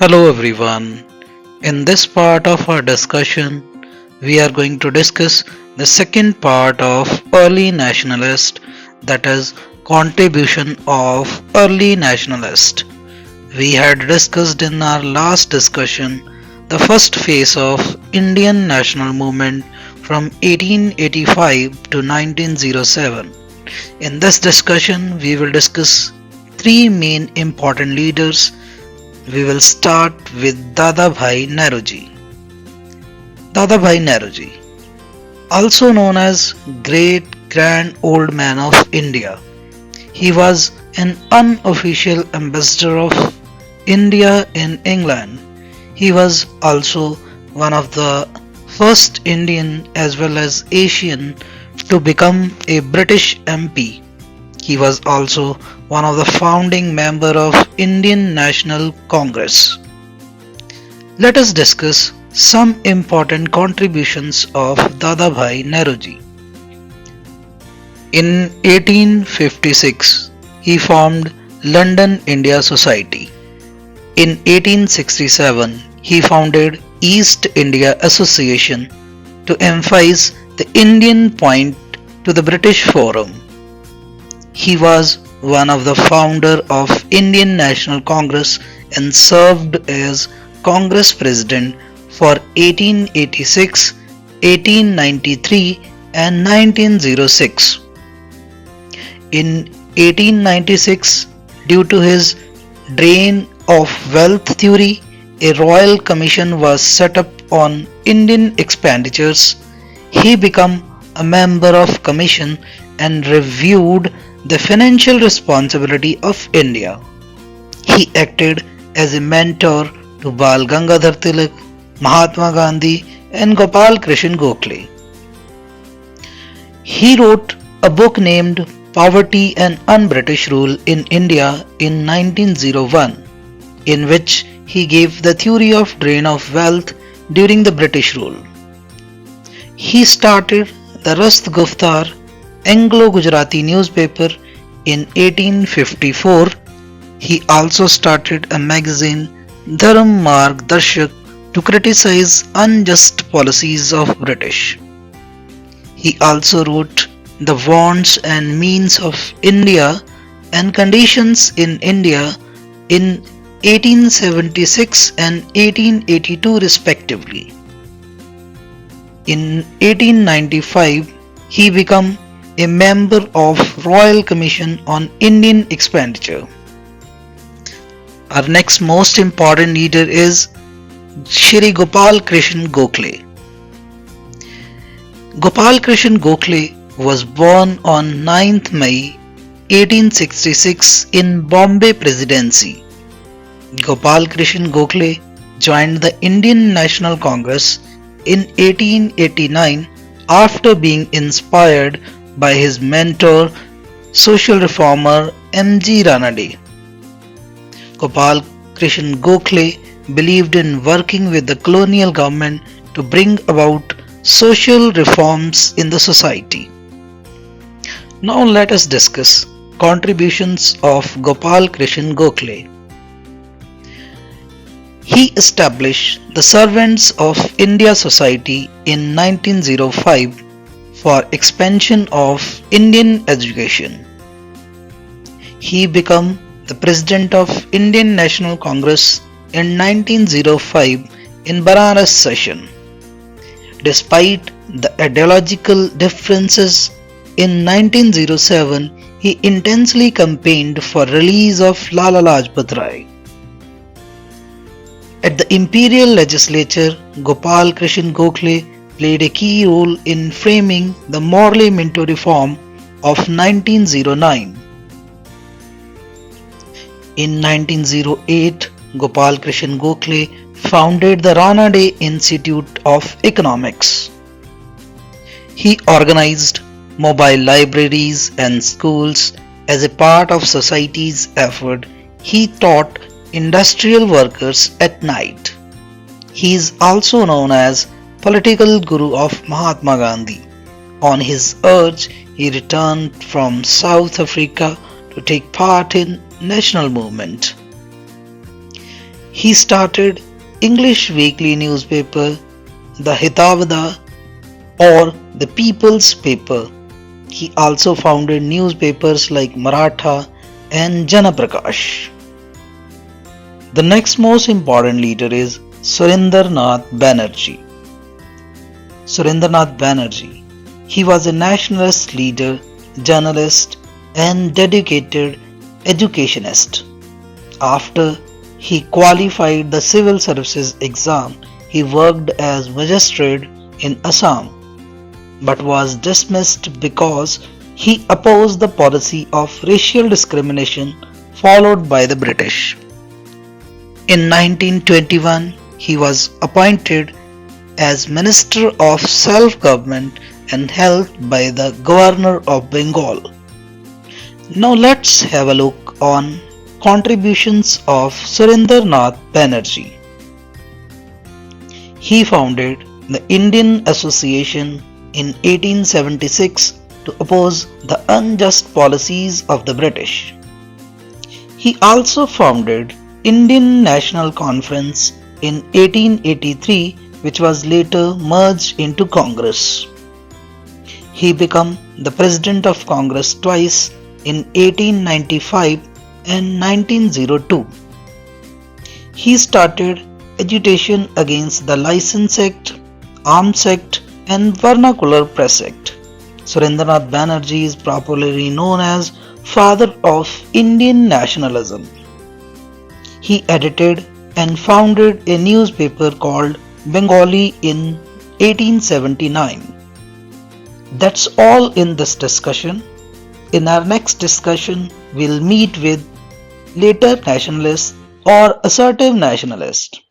Hello everyone. In this part of our discussion, we are going to discuss the second part of early nationalist, that is contribution of early nationalist. We had discussed in our last discussion the first phase of Indian national movement from 1885 to 1907. In this discussion, we will discuss three main important leaders. We will start with Dada bhai Naoroji. Dada bhai Naoroji, also known as Great Grand Old Man of India. He was an unofficial ambassador of India in England. He was also one of the first Indian as well as Asian to become a British MP. He was also one of the founding member of Indian National Congress. Let us discuss some important contributions of Dada bhai Naoroji. In 1856, he formed London India Society. In 1867, he founded East India Association to emphasize the Indian point to the British Forum. He was one of the founder of Indian National Congress and served as Congress President for 1886, 1893 and 1906. In 1896, due to his drain of wealth theory, a royal commission was set up on Indian expenditures. He became a member of commission and reviewed the financial responsibility of India. He acted as a mentor to Bal Gangadhar Tilak, Mahatma Gandhi and Gopal Krishan Gokhale. He wrote a book named Poverty and Un-British Rule in India in 1901, in which he gave the theory of drain of wealth during the British rule. He started the Rast Guftar Anglo-Gujarati newspaper in 1854. He also started a magazine Dharm Marg Darshak to criticize unjust policies of British. He also wrote The Wants and Means of India and Conditions in India in 1876 and 1882 respectively. In 1895, he became a member of Royal Commission on Indian Expenditure. Our next most important leader is Shri Gopal Krishan Gokhale. Gopal Krishan Gokhale was born on 9th May 1866 in Bombay Presidency. Gopal Krishan Gokhale joined the Indian National Congress in 1889 after being inspired by his mentor, social reformer M.G. Ranade. Gopal Krishan Gokhale believed in working with the colonial government to bring about social reforms in the society. Now let us discuss contributions of Gopal Krishan Gokhale. He established the Servants of India Society in 1905 for expansion of Indian education. He became the President of Indian National Congress in 1905 in Banaras session. Despite the ideological differences, in 1907 he intensely campaigned for release of Lala Lajpat Rai. At the Imperial Legislature, Gopal Krishan Gokhale played a key role in framing the Morley Minto reform of 1909. In 1908, Gopal Krishan Gokhale founded the Ranade Institute of Economics. He organized mobile libraries and schools as a part of society's effort. He taught industrial workers at night. He is also known as political guru of Mahatma Gandhi. On his urge, he returned from South Africa to take part in national movement. He started English weekly newspaper The Hitavada or the People's Paper. He also founded newspapers like Maratha and Janaprakash. The next most important leader is Surinder Nath Banerjee. Surinder Nath Banerjee. He was a nationalist leader, journalist, and dedicated educationist. After he qualified the civil services exam, he worked as magistrate in Assam, but was dismissed because he opposed the policy of racial discrimination followed by the British. In 1921, he was appointed as Minister of Self-Government and helped by the Governor of Bengal. Now let's have a look on contributions of Surinder Nath Banerjee. He founded the Indian Association in 1876 to oppose the unjust policies of the British. He also founded Indian National Conference in 1883, which was later merged into Congress. He became the President of Congress twice in 1895 and 1902. He started agitation against the License Act, Arms Act and Vernacular Press Act. Surinder Nath Banerjee is popularly known as Father of Indian Nationalism. He edited and founded a newspaper called Bengali in 1879. That's all in this discussion. In our next discussion, we'll meet with later nationalists or assertive nationalist.